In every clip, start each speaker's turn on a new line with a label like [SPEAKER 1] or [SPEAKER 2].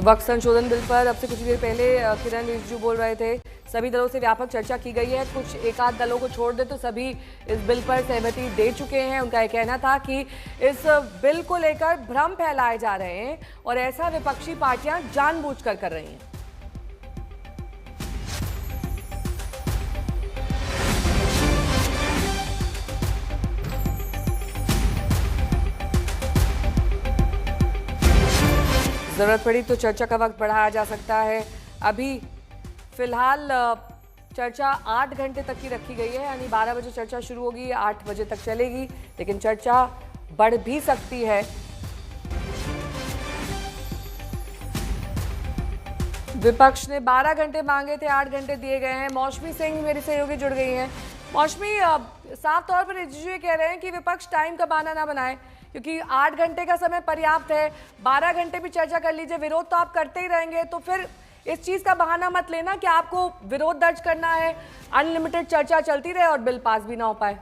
[SPEAKER 1] वक्त संशोधन बिल पर अब से कुछ देर पहले किरण रिजिजू बोल रहे थे, सभी दलों से व्यापक चर्चा की गई है। कुछ एक आध दलों को छोड़ दे तो सभी इस बिल पर सहमति दे चुके हैं। उनका यह कहना था कि इस बिल को लेकर भ्रम फैलाए जा रहे हैं और ऐसा विपक्षी पार्टियां जानबूझकर कर रही हैं। जरूरत पड़ी तो चर्चा का वक्त बढ़ाया जा सकता है। अभी फिलहाल चर्चा 8 घंटे तक की रखी गई है, यानी 12 बजे चर्चा शुरू होगी, 8 बजे तक चलेगी, लेकिन चर्चा बढ़ भी सकती है। विपक्ष ने 12 घंटे मांगे थे, 8 घंटे दिए गए हैं। मौसमी सिंह मेरी सहयोगी जुड़ गई हैं। मौसमी, साफ तौर पर रिजिजू ये कह रहे हैं कि विपक्ष टाइम का बहाना ना बनाए, क्योंकि 8 घंटे का समय पर्याप्त है। 12 घंटे भी चर्चा कर लीजिए, विरोध तो आप करते ही रहेंगे, तो फिर इस चीज का बहाना मत लेना कि आपको विरोध दर्ज करना है, अनलिमिटेड चर्चा चलती रहे और बिल पास भी ना हो पाए।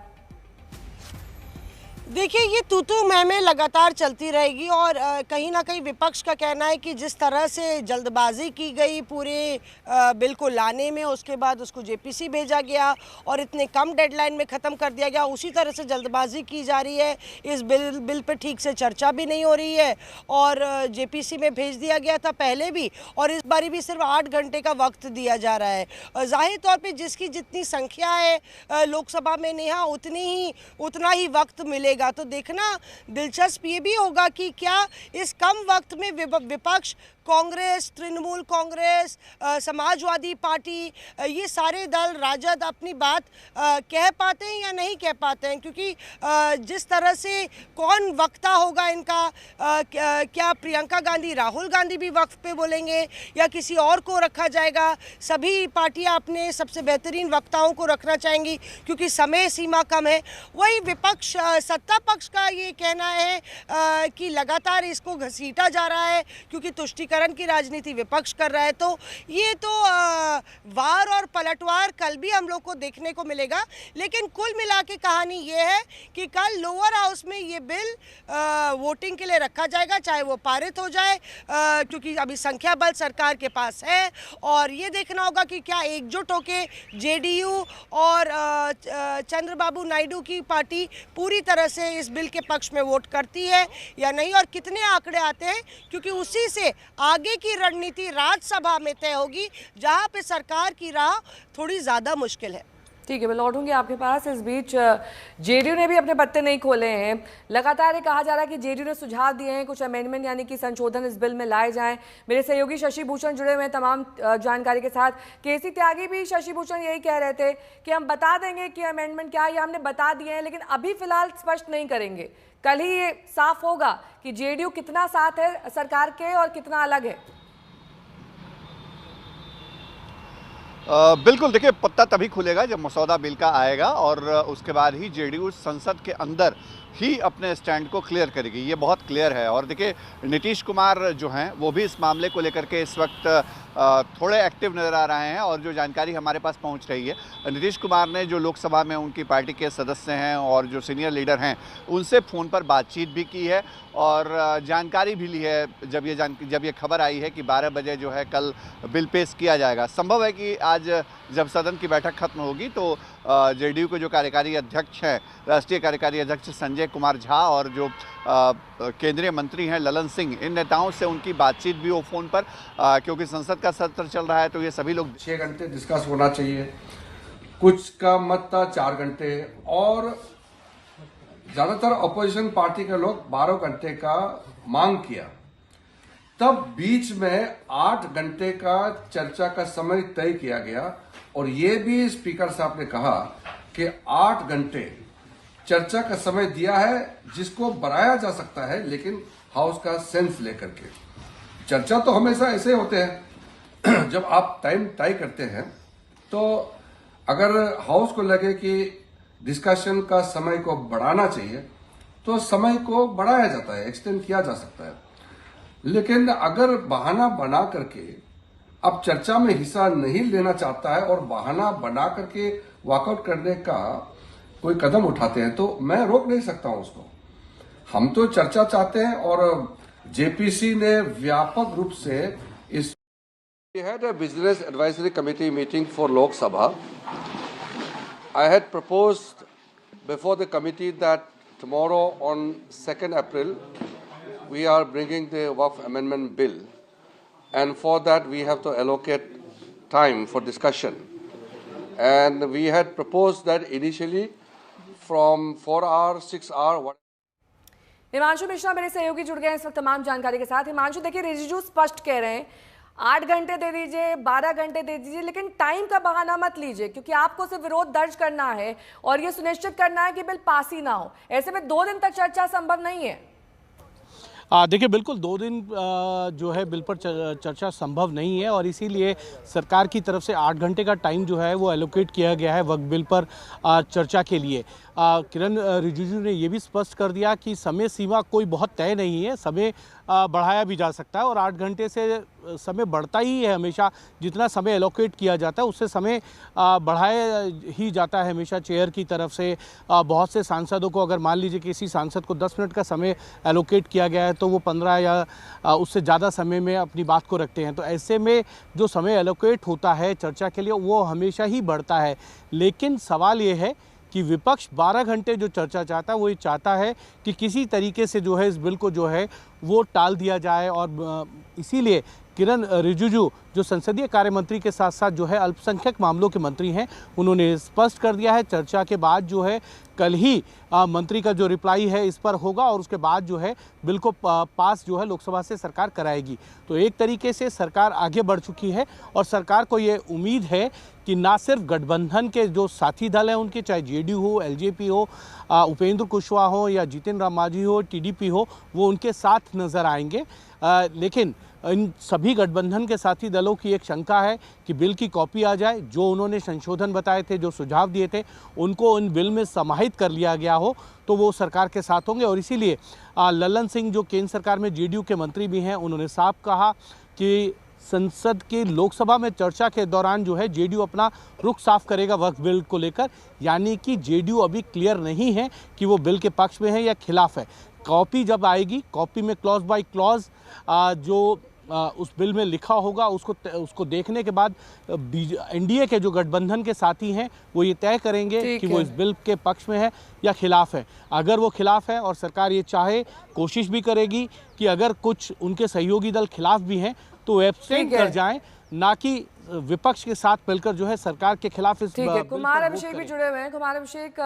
[SPEAKER 2] देखिए, ये तू मैं लगातार चलती रहेगी और कहीं ना कहीं विपक्ष का कहना है कि जिस तरह से जल्दबाजी की गई पूरे बिल को लाने में, उसके बाद उसको जेपीसी भेजा गया और इतने कम डेडलाइन में ख़त्म कर दिया गया, उसी तरह से जल्दबाजी की जा रही है। इस बिल पे ठीक से चर्चा भी नहीं हो रही है और जेपीसी में भेज दिया गया था पहले भी, और इस बारी भी सिर्फ 8 घंटे का वक्त दिया जा रहा है। जाहिर तौर पर जिसकी जितनी संख्या है लोकसभा में नेहा, उतना ही वक्त मिलेगा। तो देखना दिलचस्प ये भी होगा कि क्या इस कम वक्त में विपक्ष, कांग्रेस, तृणमूल कांग्रेस, समाजवादी पार्टी, ये सारे दल, राजद अपनी बात कह पाते हैं या नहीं कह पाते हैं, क्योंकि जिस तरह से कौन वक्ता होगा इनका, क्या प्रियंका गांधी, राहुल गांधी भी वक्त पे बोलेंगे या किसी और को रखा जाएगा। सभी पार्टियां अपने सबसे बेहतरीन वक्ताओं को रखना चाहेंगी क्योंकि समय सीमा कम है। वही विपक्ष, सत्ता पक्ष का ये कहना है कि लगातार इसको घसीटा जा रहा है क्योंकि तुष्टीकरण की राजनीति विपक्ष कर रहा है। तो ये तो वार और पलटवार कल भी हम लोग को देखने को मिलेगा, लेकिन कुल मिला के कहानी ये है कि कल लोअर हाउस में ये बिल वोटिंग के लिए रखा जाएगा, चाहे वो पारित हो जाए, क्योंकि अभी संख्या बल सरकार के पास है। और ये देखना होगा कि क्या एकजुट होके जेडीयू और चंद्रबाबू नायडू की पार्टी पूरी तरह से इस बिल के पक्ष में वोट करती है या नहीं, और कितने आंकड़े आते हैं, क्योंकि उसी से आगे की रणनीति राज्यसभा में तय होगी, जहां पे सरकार की राह थोड़ी ज्यादा मुश्किल है।
[SPEAKER 1] ठीक है, मैं लौटूंगी आपके पास। इस बीच जेडीयू ने भी अपने पत्ते नहीं खोले हैं। लगातार ये कहा जा रहा है कि जेडीयू ने सुझाव दिए हैं कुछ अमेंडमेंट यानी कि संशोधन इस बिल में लाए जाएं। मेरे सहयोगी शशि भूषण जुड़े हुए हैं तमाम जानकारी के साथ। केसी त्यागी भी, शशि भूषण यही कह रहे थे कि हम बता देंगे कि अमेंडमेंट क्या है, या हमने बता दिए हैं, लेकिन अभी फिलहाल स्पष्ट नहीं करेंगे। कल ही ये साफ होगा कि जेडीयू कितना साथ है सरकार के और कितना अलग है।
[SPEAKER 3] बिल्कुल, देखिए, पत्ता तभी खुलेगा जब मसौदा बिल का आएगा और उसके बाद ही जेडीयू संसद के अंदर ही अपने स्टैंड को क्लियर करेगी। ये बहुत क्लियर है। और देखिए, नीतीश कुमार जो हैं वो भी इस मामले को लेकर के इस वक्त थोड़े एक्टिव नज़र आ रहे हैं। और जो जानकारी हमारे पास पहुंच रही है, नीतीश कुमार ने जो लोकसभा में उनकी पार्टी के सदस्य हैं और जो सीनियर लीडर हैं उनसे फ़ोन पर बातचीत भी की है और जानकारी भी ली है। जब ये खबर आई है कि 12 बजे जो है कल बिल पेश किया जाएगा, संभव है कि आज जब सदन की बैठक खत्म होगी तो जेडीयू के जो कार्यकारी अध्यक्ष हैं, राष्ट्रीय कार्यकारी अध्यक्ष संजय कुमार झा और जो केंद्रीय मंत्री हैं ललन सिंह, इन नेताओं से उनकी बातचीत भी हो फ़ोन पर, क्योंकि संसद का सत्र चल रहा है तो ये सभी लोग
[SPEAKER 4] 6 घंटे डिस्कस होना चाहिए। कुछ का मत था 4 घंटे और ज़्यादातर अपोजिशन पार्टी के लोग 12 घंटे का मांग किया। तब बीच में 8 घंटे का चर्चा का समय तय किया गया और ये भी स्पीकर साहब ने कहा कि 8 घंटे चर्चा का समय दिया है जिसको बढ़ाया जा सकता है, लेकिन हाउस का सेंस लेकर के। चर्चा तो हमेशा ऐसे होते हैं जब आप टाइम तय करते हैं तो अगर हाउस को लगे कि डिस्कशन का समय को बढ़ाना चाहिए तो समय को बढ़ाया जाता है, एक्सटेंड किया जा सकता है। लेकिन अगर बहाना बना करके अब चर्चा में हिस्सा नहीं लेना चाहता है और बहाना बना करके वॉकआउट करने का कोई कदम उठाते हैं तो मैं रोक नहीं सकता हूं उसको। हम तो चर्चा चाहते हैं और जेपीसी ने व्यापक रूप से इस We had a business advisory committee meeting for Lok Sabha. I had proposed before the committee that tomorrow on 2nd April we are bringing the Waqf Amendment Bill, and for that we have to allocate time for discussion. And we had proposed that initially from 4 hours, 6 hours.
[SPEAKER 1] Himanshu Mishra मेरे सहयोगी जुड़ गए हैं इस वक्त तमाम जानकारी के साथ। हिमांशु, देखिए रिजिजू स्पष्ट कह रहे हैं 8 घंटे दे दीजिए, 12 घंटे दे दीजिए, लेकिन टाइम का बहाना मत लीजिए, क्योंकि आपको सिर्फ विरोध दर्ज करना है और ये सुनिश्चित करना है कि बिल पास ही ना हो। ऐसे में 2 दिन तक चर्चा संभव नहीं है।
[SPEAKER 5] देखिए, बिल्कुल 2 दिन जो है बिल पर चर्चा संभव नहीं है और इसीलिए सरकार की तरफ से 8 घंटे का टाइम जो है वो एलोकेट किया गया है वक्फ बिल पर चर्चा के लिए। किरण रिजिजू ने ये भी स्पष्ट कर दिया कि समय सीमा कोई बहुत तय नहीं है, समय बढ़ाया भी जा सकता है और 8 घंटे से समय बढ़ता ही है हमेशा। जितना समय एलोकेट किया जाता है उससे समय बढ़ाया ही जाता है हमेशा चेयर की तरफ से। बहुत से सांसदों को, अगर मान लीजिए किसी सांसद को 10 मिनट का समय एलोकेट किया गया है तो वो 15 या उससे ज़्यादा समय में अपनी बात को रखते हैं। तो ऐसे में जो समय एलोकेट होता है चर्चा के लिए वो हमेशा ही बढ़ता है। लेकिन सवाल ये है कि विपक्ष 12 घंटे जो चर्चा चाहता है वो ये चाहता है कि किसी तरीके से जो है इस बिल को जो है वो टाल दिया जाए। और इसीलिए किरण रिजिजू जो संसदीय कार्य मंत्री के साथ साथ जो है अल्पसंख्यक मामलों के मंत्री हैं, उन्होंने स्पष्ट कर दिया है चर्चा के बाद जो है कल ही मंत्री का जो रिप्लाई है इस पर होगा और उसके बाद जो है बिल को पास जो है लोकसभा से सरकार कराएगी। तो एक तरीके से सरकार आगे बढ़ चुकी है और सरकार को ये उम्मीद है कि ना सिर्फ गठबंधन के जो साथी दल हैं उनके, चाहे जेडीयू हो, एलजेपी हो, उपेंद्र कुशवाहा हो या जीतन राम मांझी हो, टीडीपी हो, वो उनके साथ नज़र आएंगे। लेकिन इन सभी गठबंधन के साथी दलों की एक शंका है कि बिल की कॉपी आ जाए, जो उन्होंने संशोधन बताए थे, जो सुझाव दिए थे, उनको इन बिल में समाहित कर लिया गया हो तो वो सरकार के साथ होंगे। और इसीलिए लल्लन सिंह जो केंद्र सरकार में जेडीयू के मंत्री भी हैं, उन्होंने साफ कहा कि संसद की लोकसभा में चर्चा के दौरान जो है जेडीयू अपना रुख साफ करेगा वक्फ बिल को लेकर। यानी कि जेडीयू अभी क्लियर नहीं है कि वो बिल के पक्ष में है या खिलाफ है। कॉपी जब आएगी, कॉपी में क्लॉज बाय क्लॉज जो उस बिल में लिखा होगा उसको देखने के बाद एनडीए के जो गठबंधन के साथी हैं वो ये तय करेंगे कि वो इस बिल के पक्ष में है या खिलाफ है। अगर वो खिलाफ है और सरकार ये चाहे, कोशिश भी करेगी कि अगर कुछ उनके सहयोगी दल खिलाफ भी हैं तो एब्सटेन कर जाएं, ना कि विपक्ष के साथ मिलकर जो है सरकार के खिलाफ इस
[SPEAKER 1] ठीक है। कुमार अभिषेक भी जुड़े हुए हैं। कुमार अभिषेक,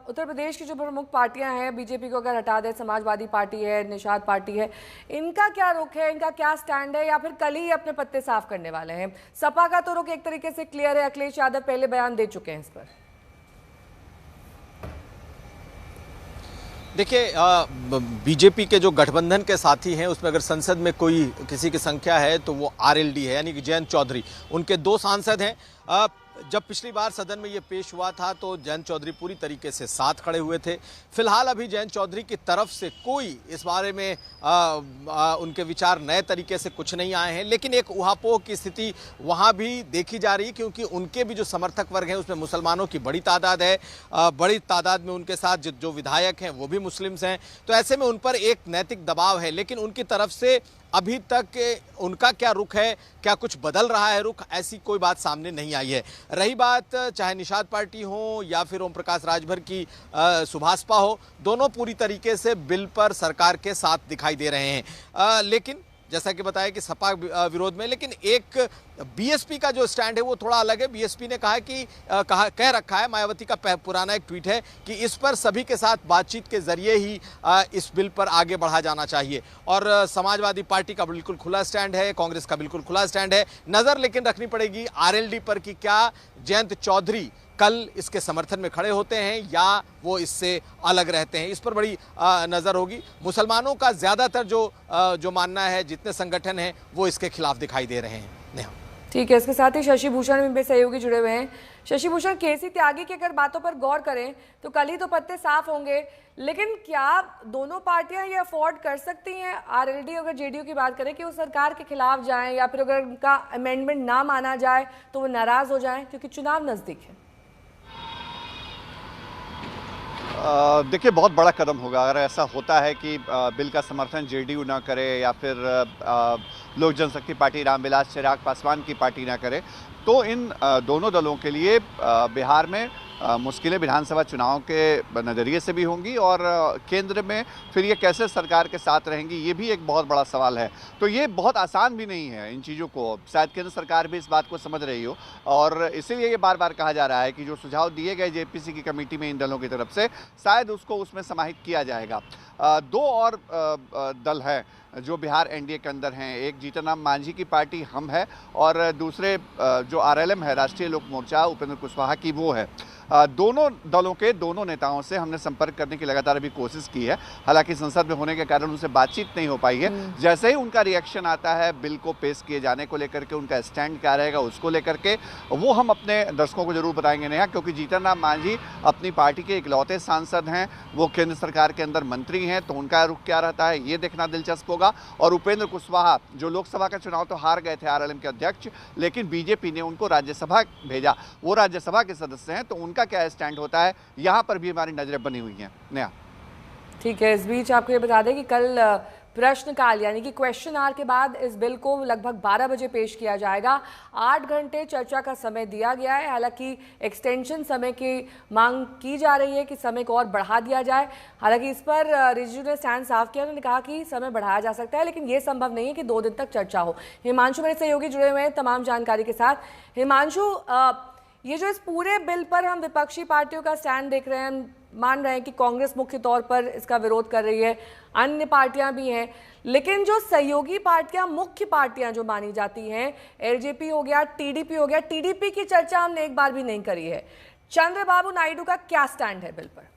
[SPEAKER 1] उत्तर प्रदेश की जो प्रमुख पार्टियां हैं, बीजेपी को अगर हटा दे, समाजवादी पार्टी है, निषाद पार्टी है, इनका क्या रुख है, इनका क्या स्टैंड है, या फिर कल ही अपने पत्ते साफ करने वाले हैं? सपा का तो रुख एक तरीके से क्लियर है, अखिलेश यादव पहले बयान दे चुके हैं इस पर।
[SPEAKER 6] देखिए, बीजेपी के जो गठबंधन के साथी हैं उसमें अगर संसद में कोई किसी की संख्या है तो वो आरएलडी है, यानी कि जयंत चौधरी। उनके 2 सांसद हैं। जब पिछली बार सदन में ये पेश हुआ था तो जयंत चौधरी पूरी तरीके से साथ खड़े हुए थे। फिलहाल अभी जयंत चौधरी की तरफ से कोई इस बारे में उनके विचार नए तरीके से कुछ नहीं आए हैं, लेकिन एक उहापोह की स्थिति वहाँ भी देखी जा रही है, क्योंकि उनके भी जो समर्थक वर्ग हैं उसमें मुसलमानों की बड़ी तादाद है। बड़ी तादाद में उनके साथ जो विधायक हैं वो भी मुस्लिम्स हैं। तो ऐसे में उन पर एक नैतिक दबाव है, लेकिन उनकी तरफ से अभी तक उनका क्या रुख है, क्या कुछ बदल रहा है रुख, ऐसी कोई बात सामने नहीं आई है। रही बात चाहे निषाद पार्टी हो या फिर ओम प्रकाश राजभर की सुभाषपा हो, दोनों पूरी तरीके से बिल पर सरकार के साथ दिखाई दे रहे हैं। लेकिन जैसा कि बताया कि सपा विरोध में, लेकिन एक बीएसपी का जो स्टैंड है वो थोड़ा अलग है। बीएसपी ने कहा है कि कह रखा है, मायावती का पुराना एक ट्वीट है कि इस पर सभी के साथ बातचीत के जरिए ही इस बिल पर आगे बढ़ा जाना चाहिए। और समाजवादी पार्टी का बिल्कुल खुला स्टैंड है, कांग्रेस का बिल्कुल खुला स्टैंड है। नज़र लेकिन रखनी पड़ेगी आरएलडी पर कि क्या जयंत चौधरी कल इसके समर्थन में खड़े होते हैं या वो इससे अलग रहते हैं, इस पर बड़ी नज़र होगी। मुसलमानों का ज़्यादातर जो मानना है, जितने संगठन हैं वो इसके खिलाफ दिखाई दे रहे हैं। नेहा, ठीक है। इसके साथ ही शशि भूषण भी सहयोगी जुड़े हुए हैं। शशि भूषण, केसी त्यागी की अगर बातों पर गौर करें तो कल ही तो पत्ते साफ होंगे, लेकिन क्या दोनों पार्टियां ये अफोर्ड कर सकती हैं, आरएलडी अगर जेडीयू की बात करें, कि वो सरकार के खिलाफ जाएं या फिर अगर उनका अमेंडमेंट ना माना जाए तो वो नाराज हो जाएं, क्योंकि चुनाव नजदीक है?
[SPEAKER 3] देखिए, बहुत बड़ा कदम होगा अगर ऐसा होता है कि बिल का समर्थन जेडीयू ना करे या फिर लोक जनशक्ति पार्टी रामविलास चिराग पासवान की पार्टी ना करे, तो इन दोनों दलों के लिए बिहार में मुश्किलें विधानसभा चुनाव के नज़रिए से भी होंगी और केंद्र में फिर ये कैसे सरकार के साथ रहेंगी, ये भी एक बहुत बड़ा सवाल है। तो ये बहुत आसान भी नहीं है इन चीज़ों को, शायद केंद्र सरकार भी इस बात को समझ रही हो और इसीलिए ये बार बार कहा जा रहा है कि जो सुझाव दिए गए जेपीसी की कमेटी में इन दलों की तरफ से, शायद उसको उसमें समाहित किया जाएगा। दो और दल हैं जो बिहार एनडीए के अंदर हैं, एक जीतन राम मांझी की पार्टी हम है और दूसरे जो आरएलएम है, राष्ट्रीय लोक मोर्चा, उपेंद्र कुशवाहा की वो है। दोनों दलों के दोनों नेताओं से हमने संपर्क करने की लगातार अभी कोशिश की है, हालांकि संसद में होने के कारण उनसे बातचीत नहीं हो पाई है। जैसे ही उनका रिएक्शन आता है बिल को पेश किए जाने को लेकर के, उनका स्टैंड क्या रहेगा उसको लेकर के, वो हम अपने दर्शकों को जरूर बताएंगे नेहा, क्योंकि जीतन राम मांझी अपनी पार्टी के इकलौते सांसद हैं, वो केंद्र सरकार के अंदर मंत्री हैं, तो उनका रुख क्या रहता है ये देखना दिलचस्प होगा। और उपेंद्र कुशवाहा जो लोकसभा का चुनाव तो हार गए थे आरएलएम के अध्यक्ष, लेकिन बीजेपी ने उनको राज्यसभा भेजा, वो राज्यसभा के सदस्य हैं, तो उनका क्या स्टैंड होता है, यहां पर भी हमारी नजरें बनी हुई हैं। नया
[SPEAKER 1] ठीक है, इस बीच आपको ये बता दें कि कल प्रश्नकाल यानी कि क्वेश्चन आवर के बाद इस बिल को लगभग 12 बजे पेश किया जाएगा। 8 घंटे चर्चा का समय दिया गया है, हालांकि एक्सटेंशन समय की मांग की जा रही है कि समय को और बढ़ा दिया जाए। हालांकि इस पर रिजिजू ने स्टैंड साफ किया, उन्होंने कहा कि समय बढ़ाया जा सकता है, लेकिन ये संभव नहीं है कि 2 दिन तक चर्चा हो। हिमांशु मेरे सहयोगी जुड़े हुए हैं तमाम जानकारी के साथ। हिमांशु, ये जो इस पूरे बिल पर हम विपक्षी पार्टियों का स्टैंड देख रहे हैं, मान रहे हैं कि कांग्रेस मुख्य तौर पर इसका विरोध कर रही है, अन्य पार्टियां भी हैं, लेकिन जो सहयोगी पार्टियां, मुख्य पार्टियां जो मानी जाती हैं, एलजेपी हो गया, टीडीपी हो गया, टीडीपी की चर्चा हमने एक बार भी नहीं करी है। चंद्रबाबू नायडू का क्या स्टैंड है बिल पर?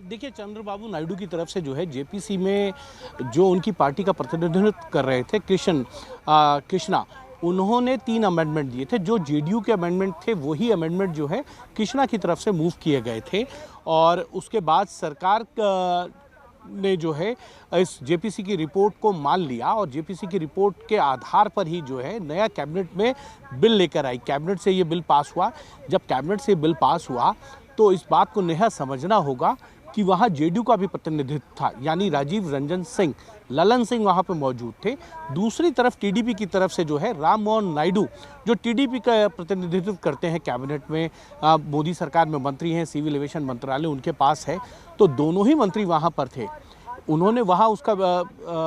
[SPEAKER 5] देखिए, चंद्रबाबू नायडू की तरफ से जो है जेपीसी में जो उनकी पार्टी का प्रतिनिधित्व कर रहे थे कृष्णा, उन्होंने 3 अमेंडमेंट दिए थे। जो जेडीयू के अमेंडमेंट थे वही अमेंडमेंट जो है कृष्णा की तरफ से मूव किए गए थे और उसके बाद सरकार ने जो है इस जेपीसी की रिपोर्ट को मान लिया और जेपीसी की रिपोर्ट के आधार पर ही जो है नया कैबिनेट में बिल लेकर आई। कैबिनेट से ये बिल पास हुआ। जब कैबिनेट से बिल पास हुआ तो इस बात को नेहा समझना होगा कि वहाँ जेडीयू का भी प्रतिनिधित्व था, यानी राजीव रंजन सिंह, ललन सिंह वहाँ पे मौजूद थे। दूसरी तरफ टीडीपी की तरफ से जो है राम मोहन नायडू, जो टीडीपी का प्रतिनिधित्व करते हैं कैबिनेट में, मोदी सरकार में मंत्री हैं, सिविल एविएशन मंत्रालय उनके पास है, तो दोनों ही मंत्री वहाँ पर थे। उन्होंने वहाँ उसका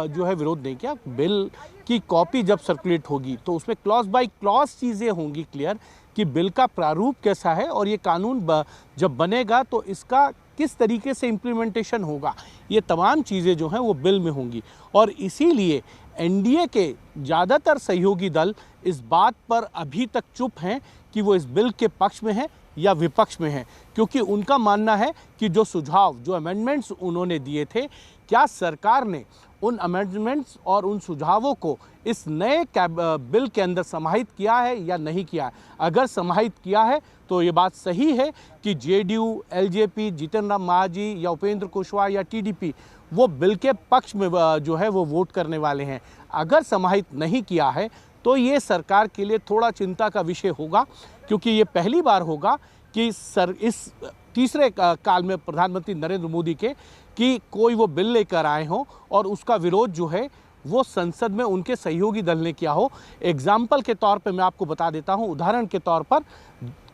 [SPEAKER 5] जो है विरोध नहीं किया। बिल की कॉपी जब सर्कुलेट होगी तो उसमें क्लॉज बाय क्लॉज चीज़ें होंगी क्लियर कि बिल का प्रारूप कैसा है और ये कानून जब बनेगा तो इसका किस तरीके से इम्प्लीमेंटेशन होगा, ये तमाम चीज़ें जो हैं वो बिल में होंगी। और इसीलिए एनडीए के ज़्यादातर सहयोगी दल इस बात पर अभी तक चुप हैं कि वो इस बिल के पक्ष में हैं या विपक्ष में हैं, क्योंकि उनका मानना है कि जो सुझाव, जो अमेंडमेंट्स उन्होंने दिए थे, क्या सरकार ने उन अमेंडमेंट्स और उन सुझावों को इस नए बिल के अंदर समाहित किया है या नहीं किया है। अगर समाहित किया है तो ये बात सही है कि जेडीयू, एलजेपी, जीतन राम मांझी या उपेंद्र कुशवाहा या टीडीपी वो बिल के पक्ष में जो है वो वोट करने वाले हैं। अगर समाहित नहीं किया है तो ये सरकार के लिए थोड़ा चिंता का विषय होगा, क्योंकि ये पहली बार होगा कि इस तीसरे काल में प्रधानमंत्री नरेंद्र मोदी के कि कोई वो बिल लेकर आए हों और उसका विरोध जो है वो संसद में उनके सहयोगी दल ने किया हो। एग्जाम्पल के तौर पे मैं आपको बता देता हूं, उदाहरण के तौर पर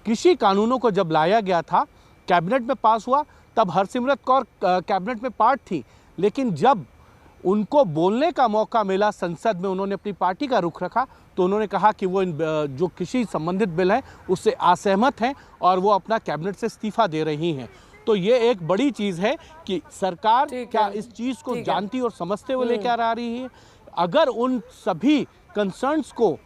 [SPEAKER 5] कृषि कानूनों को जब लाया गया था, कैबिनेट में पास हुआ, तब हरसिमरत कौर कैबिनेट में पार्ट थी, लेकिन जब उनको बोलने का मौका मिला संसद में, उन्होंने अपनी पार्टी का रुख रखा, तो उन्होंने कहा कि वो जो कृषि संबंधित बिल है उससे असहमत हैं और वो अपना कैबिनेट से इस्तीफा दे रही हैं। तो ये एक बड़ी चीज़ है कि सरकार क्या इस चीज़ को जानती और समझते हुए लेकर आ रही है। अगर उन सभी कंसर्न्स को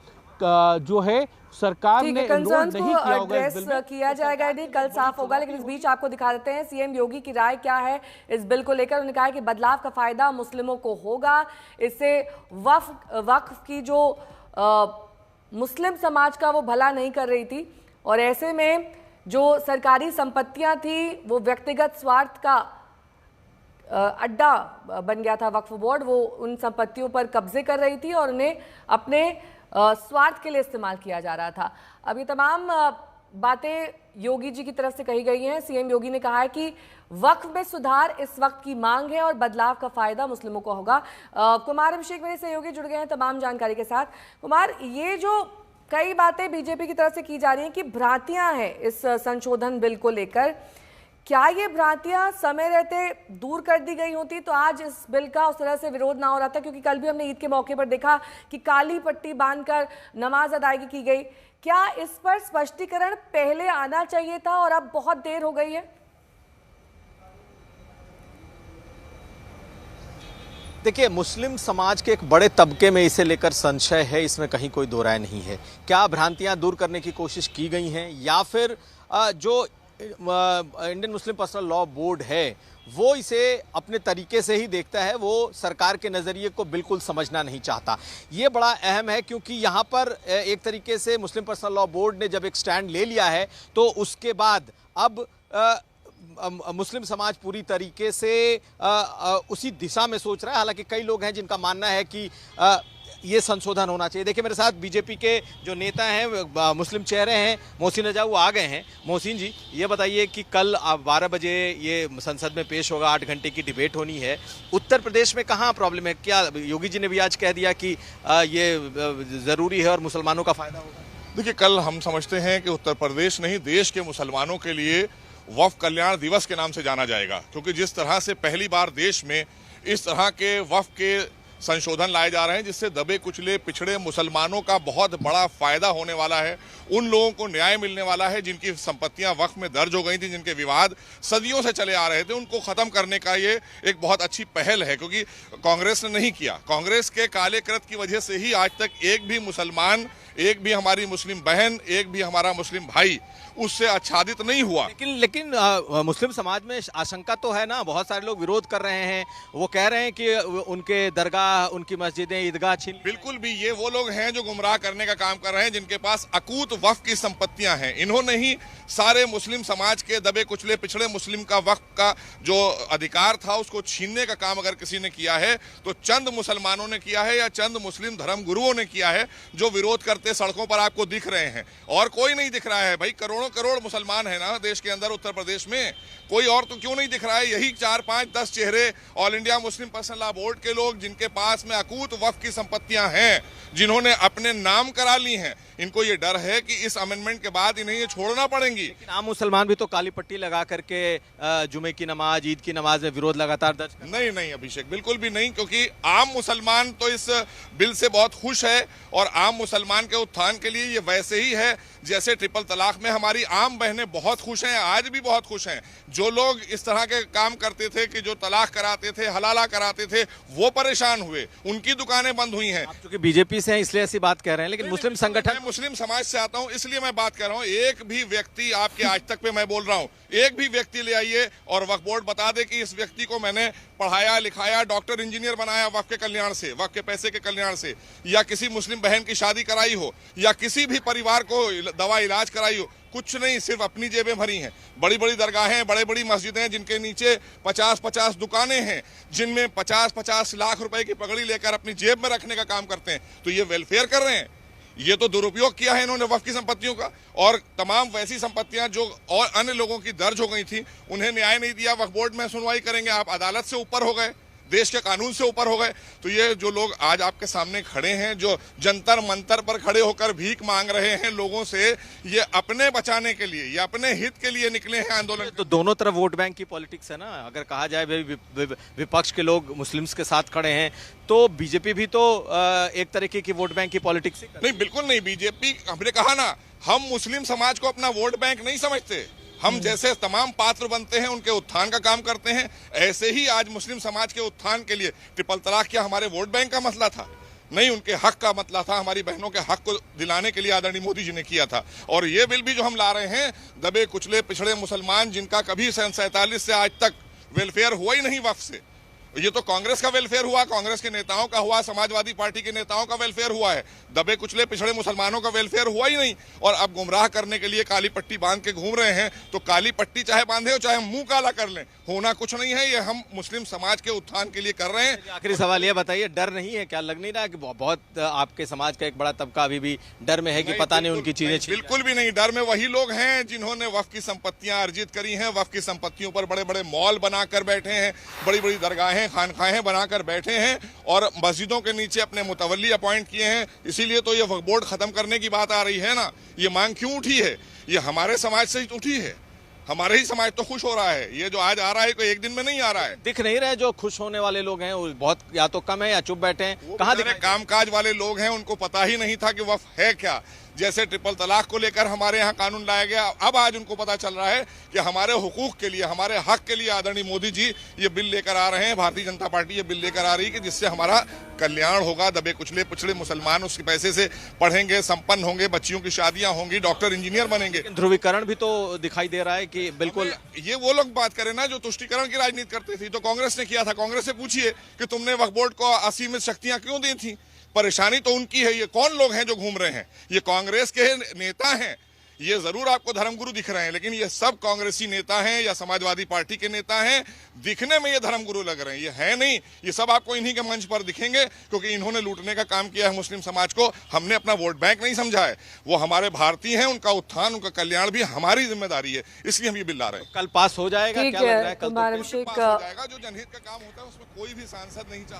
[SPEAKER 5] जो है सरकार ने
[SPEAKER 1] कंसर्न्स को एड्रेस किया जाएगा, नहीं कल साफ होगा। लेकिन इस बीच आपको दिखा देते हैं सीएम योगी की राय क्या है इस बिल को लेकर। उन्होंने कहा है कि बदलाव का फायदा मुस्लिमों को होगा, इससे वक्फ की जो मुस्लिम समाज का वो भला नहीं कर रही थी, और ऐसे में जो सरकारी संपत्तियां थी वो व्यक्तिगत स्वार्थ का अड्डा बन गया था। वक्फ बोर्ड वो उन संपत्तियों पर कब्जे कर रही थी और उन्हें अपने स्वार्थ के लिए इस्तेमाल किया जा रहा था। अब ये तमाम बातें योगी जी की तरफ से कही गई हैं। सीएम योगी ने कहा है कि वक्फ में सुधार इस वक्त की मांग है और बदलाव का फायदा मुस्लिमों को होगा। कुमार अभिषेक मेरे सहयोगी जुड़ गए हैं तमाम जानकारी के साथ। कुमार, ये जो कई बातें बीजेपी की तरफ से की जा रही हैं कि भ्रांतियां हैं इस संशोधन बिल को लेकर, क्या ये भ्रांतियां समय रहते दूर कर दी गई होती तो आज इस बिल का उस तरह से विरोध ना हो रहा था? क्योंकि कल भी हमने ईद के मौके पर देखा कि काली पट्टी बांधकर नमाज अदायगी की गई। क्या इस पर स्पष्टीकरण पहले आना चाहिए था और अब बहुत देर हो गई है?
[SPEAKER 6] देखिए, मुस्लिम समाज के एक बड़े तबके में इसे लेकर संशय है, इसमें कहीं कोई दो राय नहीं है। क्या भ्रांतियां दूर करने की कोशिश की गई हैं या फिर जो Indian Muslim personal law board है वो इसे अपने तरीके से ही देखता है, वो सरकार के नज़रिए को बिल्कुल समझना नहीं चाहता। ये बड़ा अहम है क्योंकि यहाँ पर एक तरीके से मुस्लिम पर्सनल लॉ बोर्ड ने जब एक स्टैंड ले लिया है तो उसके बाद अब मुस्लिम समाज पूरी तरीके से उसी दिशा में सोच रहा है। हालांकि कई लोग हैं जिनका मानना है कि ये संशोधन होना चाहिए। देखिए, मेरे साथ बीजेपी के जो नेता हैं, मुस्लिम चेहरे हैं, मोहसिन नजाऊ आ गए हैं। मोहसिन जी, ये बताइए कि कल 12 बजे ये संसद में पेश होगा, 8 घंटे की डिबेट होनी है। उत्तर प्रदेश में कहाँ प्रॉब्लम है? क्या योगी जी ने भी आज कह दिया कि ये ज़रूरी है और मुसलमानों का फ़ायदा होगा?
[SPEAKER 7] देखिए, कल हम समझते हैं कि उत्तर प्रदेश नहीं, देश के मुसलमानों के लिए वक्फ कल्याण दिवस के नाम से जाना जाएगा, क्योंकि जिस तरह से पहली बार देश में इस तरह के वक्फ के संशोधन लाए जा रहे हैं जिससे दबे कुचले पिछड़े मुसलमानों का बहुत बड़ा फायदा होने वाला है, उन लोगों को न्याय मिलने वाला है जिनकी संपत्तियां वक्फ में दर्ज हो गई थी, जिनके विवाद सदियों से चले आ रहे थे, उनको खत्म करने का ये एक बहुत अच्छी पहल है। क्योंकि कांग्रेस ने नहीं किया, कांग्रेस के काले कृत की वजह से ही आज तक एक भी मुसलमान, एक भी हमारी मुस्लिम बहन, एक भी हमारा मुस्लिम भाई उससे आच्छादित नहीं हुआ।
[SPEAKER 6] लेकिन मुस्लिम समाज में आशंका तो है ना, बहुत सारे लोग विरोध कर रहे हैं, वो कह रहे हैं कि उनके दरगाह, उनकी मस्जिदें, ईदगाह छीन।
[SPEAKER 7] बिल्कुल भी, ये वो लोग हैं जो गुमराह करने का काम कर रहे हैं, जिनके पास अकूत वक्फ की संपत्तियां हैं। इन्होंने ही सारे मुस्लिम समाज के दबे कुचले पिछड़े मुस्लिम का वक्फ का जो अधिकार था उसको छीनने का काम अगर किसी ने किया है तो चंद मुसलमानों ने किया है या चंद मुस्लिम धर्म गुरुओं ने किया है जो विरोध करते सड़कों पर आपको दिख रहे हैं, और कोई नहीं दिख रहा है। भाई, करोड़ों करोड़ मुसलमान है ना देश के अंदर, उत्तर प्रदेश में, कोई और तो क्यों नहीं दिख रहा है? यही 4, 5, 10 चेहरे all India Muslim personal law board के लोग जिनके पास में अकूत वक्फ की संपत्तियां हैं, जिन्होंने अपने नाम करा ली हैं, इनको ये डर है कि इस अमेंडमेंट के बाद इन्हें ये छोड़ना पड़ेंगी।
[SPEAKER 6] लेकिन आम मुसलमान भी तो काली पट्टी लगा करके जुमे की नमाज, ईद की नमाज में विरोध लगातार दर्ज कर।
[SPEAKER 7] नहीं अभिषेक, बिल्कुल भी नहीं, क्योंकि आम मुसलमान तो इस बिल से बहुत खुश है और आम मुसलमान के उत्थान के लिए ये वैसे ही है जैसे ट्रिपल तलाक में हमारी आम बहनें बहुत खुश हैं, आज भी बहुत खुश हैं। जो लोग इस तरह के काम करते थे कि जो तलाक कराते थे, हलाला कराते थे, वो परेशान हुए, उनकी दुकानें बंद हुई हैं।
[SPEAKER 6] आप चूंकि बीजेपी से हैं इसलिए ऐसी बात कह रहे हैं, लेकिन मुस्लिम संगठन,
[SPEAKER 7] मैं मुस्लिम समाज से आता हूं इसलिए मैं बात कर रहा हूं। एक भी व्यक्ति, आपके आज तक पे मैं बोल रहा हूं, एक भी व्यक्ति ले आइए और वक्फ बोर्ड बता दे कि इस व्यक्ति को मैंने पढ़ाया लिखाया, डॉक्टर इंजीनियर बनाया वक्फ के कल्याण से, वक्फ के पैसे के कल्याण से, या किसी मुस्लिम बहन की शादी कराई हो, या किसी भी परिवार को दवा इलाज कराई हो, कुछ नहीं, सिर्फ अपनी जेबें भरी हैं। बड़ी बड़ी दरगाहें, बड़ी बड़ी मस्जिदें जिनके नीचे 50-50 दुकानें हैं, जिनमें 50-50 लाख रुपए की पगड़ी लेकर अपनी जेब में रखने का काम करते हैं, तो ये वेलफेयर कर रहे हैं। ये तो दुरुपयोग किया है इन्होंने वक्फ की संपत्तियों का, और तमाम वैसी संपत्तियां जो और अन्य लोगों की दर्ज हो गई थी उन्हें न्याय नहीं दिया। वक्फ बोर्ड में सुनवाई करेंगे, आप अदालत से ऊपर हो गए, देश के कानून से ऊपर हो गए। तो ये जो लोग आज आपके सामने खड़े हैं, जो जंतर मंतर पर खड़े होकर भीख मांग रहे हैं लोगों से, ये अपने बचाने के लिए, ये अपने हित के लिए निकले हैं आंदोलन।
[SPEAKER 6] तो दोनों तरफ वोट बैंक की पॉलिटिक्स है ना। अगर कहा जाए विपक्ष के लोग मुस्लिम्स के साथ खड़े हैं तो बीजेपी भी तो एक तरीके की वोट बैंक की पॉलिटिक्स
[SPEAKER 7] नहीं, बिल्कुल नहीं। बीजेपी, हमने कहा ना, हम मुस्लिम समाज को अपना वोट बैंक नहीं समझते। हम जैसे तमाम पात्र बनते हैं उनके उत्थान का काम करते हैं, ऐसे ही आज मुस्लिम समाज के उत्थान के लिए ट्रिपल तलाक क्या हमारे वोट बैंक का मसला था? नहीं, उनके हक का मसला था, हमारी बहनों के हक को दिलाने के लिए आदरणीय मोदी जी ने किया था। और ये बिल भी जो हम ला रहे हैं, दबे कुचले पिछड़े मुसलमान जिनका कभी 47 से आज तक वेलफेयर हुआ ही नहीं वक्फ से, ये तो कांग्रेस का वेलफेयर हुआ, कांग्रेस के नेताओं का हुआ, समाजवादी पार्टी के नेताओं का वेलफेयर हुआ है। दबे कुचले पिछड़े मुसलमानों का वेलफेयर हुआ ही नहीं। और अब गुमराह करने के लिए काली पट्टी बांध के घूम रहे हैं। तो काली पट्टी चाहे बांधे हो चाहे मुंह काला कर लें, होना कुछ नहीं है। ये हम मुस्लिम समाज के उत्थान के लिए कर रहे हैं।
[SPEAKER 6] आखिरी सवाल ये बताइए, डर नहीं है क्या? लग नहीं रहा कि बहुत आपके समाज का एक बड़ा तबका अभी भी डर में है कि पता नहीं उनकी चीजें छीन
[SPEAKER 7] बिल्कुल भी नहीं। डर में वही लोग हैं जिन्होंने वक्फ की संपत्तियां अर्जित करी हैं, वक्फ की संपत्तियों पर बड़े बड़े मॉल बनाकर बैठे हैं, बड़ी बड़ी दरगाहें खानखाहें बनाकर बैठे हैं और मस्जिदों के नीचे अपने मुतवल्ली अपॉइंट किए हैं। इसीलिए तो ये वक्फ बोर्ड खत्म करने की बात आ रही है ना। ये मांग क्यों उठी है? ये हमारे समाज से ही उठी है। हमारे ही समाज तो खुश हो रहा है। ये जो आज आ रहा है कोई एक दिन में नहीं आ रहा है।
[SPEAKER 6] दिख नहीं रहे जो खुश होने वाले लोग हैं, वो बहुत या तो कम है या चुप बैठे हैं। कहाँ दिख
[SPEAKER 7] कामकाज वाले लोग हैं, उनको पता ही नहीं था कि वक्फ है क्या। जैसे ट्रिपल तलाक को लेकर हमारे यहाँ कानून लाया गया, अब आज उनको पता चल रहा है कि हमारे हुकूक के लिए, हमारे हक के लिए आदरणीय मोदी जी ये बिल लेकर आ रहे हैं। भारतीय जनता पार्टी ये बिल लेकर आ रही है कि जिससे हमारा कल्याण होगा। दबे कुचले पिछड़े मुसलमान उसके पैसे से पढ़ेंगे, संपन्न होंगे, बच्चियों की शादियां होंगी, डॉक्टर इंजीनियर बनेंगे।
[SPEAKER 6] ध्रुवीकरण भी तो दिखाई दे रहा है कि बिल्कुल
[SPEAKER 7] ये वो लोग बात करें ना जो तुष्टीकरण की राजनीति करते थे। तो कांग्रेस ने किया था। कांग्रेस से पूछिए कि तुमने वक्फ बोर्ड को असीमित शक्तियां क्यों दी थी। परेशानी तो उनकी है। ये कौन लोग हैं जो घूम रहे हैं? ये कांग्रेस के नेता हैं। ये जरूर आपको धर्मगुरु दिख रहे हैं, लेकिन ये सब कांग्रेसी नेता हैं या समाजवादी पार्टी के नेता हैं। दिखने में ये धर्मगुरु लग रहे हैं, ये है नहीं। ये सब आपको इन्हीं के मंच पर दिखेंगे क्योंकि इन्होंने लूटने का काम किया है मुस्लिम समाज को। हमने अपना वोट बैंक नहीं समझा है। वो हमारे भारतीय हैं, उनका उत्थान, उनका कल्याण भी हमारी जिम्मेदारी है। इसलिए हम ये बिल ला रहे हैं।
[SPEAKER 6] कल पास हो जाएगा, क्या लग रहा है? कल
[SPEAKER 1] मैडम शेख
[SPEAKER 7] पास हो जाएगा। जो जनहित का काम होता है उसमें कोई भी सांसद नहीं चाहता।